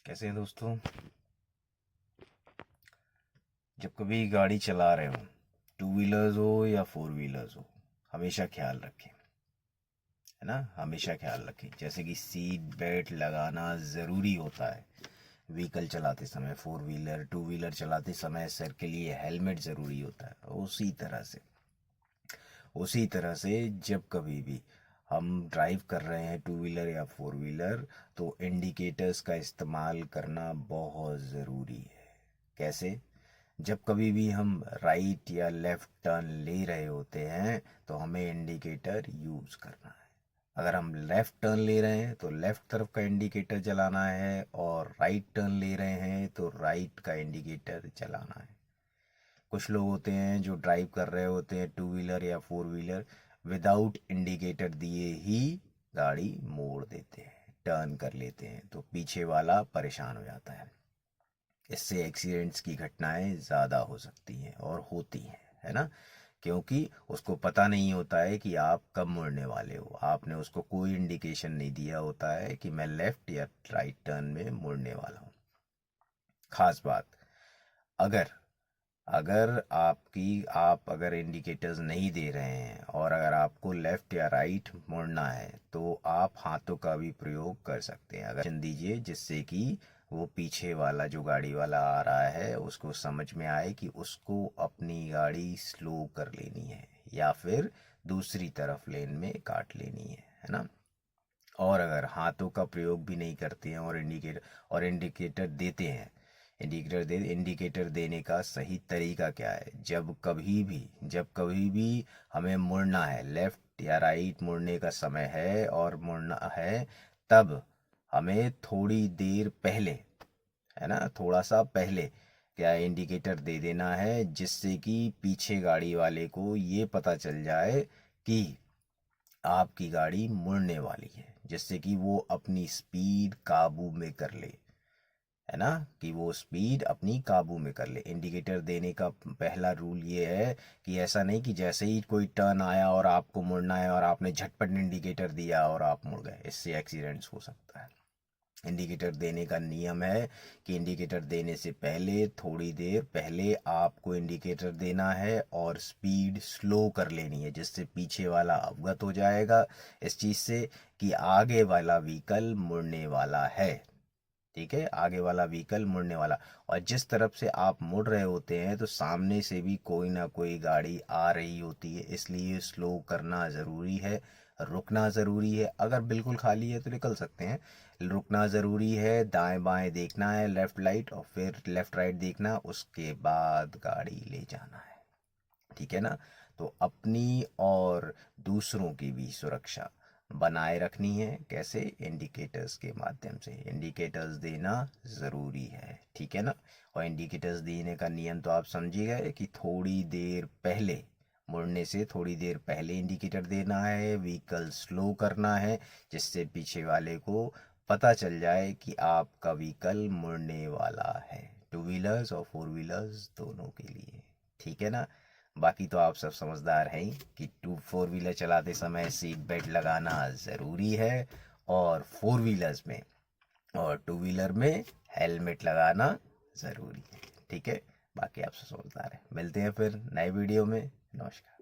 कैसे हैं दोस्तों। जब कभी गाड़ी चला रहे हो, टू व्हीलर्स हो या फोर व्हीलर्स हो, हमेशा ख्याल रखें, है ना। हमेशा ख्याल रखें, जैसे कि सीट बेल्ट लगाना ज़रूरी होता है व्हीकल चलाते समय। फोर व्हीलर टू व्हीलर चलाते समय सर के लिए हेलमेट ज़रूरी होता है। उसी तरह से जब कभी भी हम ड्राइव कर रहे हैं टू व्हीलर या फोर व्हीलर, तो इंडिकेटर्स का इस्तेमाल करना बहुत ज़रूरी है। कैसे? जब कभी भी हम राइट या लेफ्ट टर्न ले रहे होते हैं तो हमें इंडिकेटर यूज़ करना है। अगर हम लेफ्ट टर्न ले रहे हैं तो लेफ्ट तरफ का इंडिकेटर जलाना है, और राइट टर्न ले रहे हैं तो राइट का इंडिकेटर जलाना है। कुछ लोग होते हैं जो ड्राइव कर रहे होते हैं टू व्हीलर या फोर व्हीलर, विदाउट इंडिकेटर दिए ही गाड़ी मोड़ देते हैं, टर्न कर लेते हैं, तो पीछे वाला परेशान हो जाता है। इससे एक्सीडेंट्स की घटनाएं ज़्यादा हो सकती हैं और होती हैं, है ना। क्योंकि उसको पता नहीं होता है कि आप कब मुड़ने वाले हो। आपने उसको कोई इंडिकेशन नहीं दिया होता है कि मैं लेफ्ट या राइट टर्न में मुड़ने वाला हूँ। खास बात, अगर अगर आप अगर इंडिकेटर्स नहीं दे रहे हैं और अगर आपको लेफ्ट या राइट मुड़ना है, तो आप हाथों का भी प्रयोग कर सकते हैं। अगर दीजिए जिससे कि वो पीछे वाला जो गाड़ी वाला आ रहा है उसको समझ में आए कि उसको अपनी गाड़ी स्लो कर लेनी है या फिर दूसरी तरफ लेन में काट लेनी है ना। और अगर हाथों का प्रयोग भी नहीं करते हैं और इंडिकेटर देते हैं, इंडिकेटर देने का सही तरीका क्या है? जब कभी भी हमें मुड़ना है, लेफ्ट या राइट मुड़ने का समय है और मुड़ना है, तब हमें थोड़ी देर पहले, है ना, थोड़ा सा पहले क्या इंडिकेटर दे देना है, जिससे कि पीछे गाड़ी वाले को ये पता चल जाए कि आपकी गाड़ी मुड़ने वाली है, जिससे कि वो अपनी स्पीड काबू में कर ले, है ना, कि वो स्पीड अपनी काबू में कर ले। इंडिकेटर देने का पहला रूल ये है कि ऐसा नहीं कि जैसे ही कोई टर्न आया और आपको मुड़ना है और आपने झटपट इंडिकेटर दिया और आप मुड़ गए, इससे एक्सीडेंट्स हो सकता है। इंडिकेटर देने का नियम है कि इंडिकेटर देने से पहले थोड़ी देर पहले आपको इंडिकेटर देना है और स्पीड स्लो कर लेनी है, जिससे पीछे वाला अवगत हो जाएगा इस चीज़ से कि आगे वाला व्हीकल मुड़ने वाला है। ठीक है, आगे वाला व्हीकल मुड़ने वाला। और जिस तरफ से आप मुड़ रहे होते हैं तो सामने से भी कोई ना कोई गाड़ी आ रही होती है, इसलिए स्लो करना ज़रूरी है, रुकना ज़रूरी है। अगर बिल्कुल खाली है तो निकल सकते हैं, रुकना ज़रूरी है, दाएं बाएं देखना है, लेफ़्ट राइट, और फिर लेफ़्ट राइट देखना, उसके बाद गाड़ी ले जाना है। ठीक है ना। तो अपनी और दूसरों की भी सुरक्षा बनाए रखनी है। कैसे? इंडिकेटर्स के माध्यम से इंडिकेटर्स देना ज़रूरी है, ठीक है ना। और इंडिकेटर्स देने का नियम तो आप समझिए गए कि थोड़ी देर पहले, मुड़ने से थोड़ी देर पहले इंडिकेटर देना है, व्हीकल स्लो करना है, जिससे पीछे वाले को पता चल जाए कि आपका व्हीकल मुड़ने वाला है। टू व्हीलर्स और फोर व्हीलर्स दोनों के लिए, ठीक है ना। बाकी तो आप सब समझदार हैं ही कि टू फोर व्हीलर चलाते समय सीट बेल्ट लगाना ज़रूरी है, और फोर व्हीलर्स में और टू व्हीलर में हेलमेट लगाना ज़रूरी है, ठीक है। बाकी आप सब समझदार हैं। मिलते हैं फिर नए वीडियो में। नमस्कार।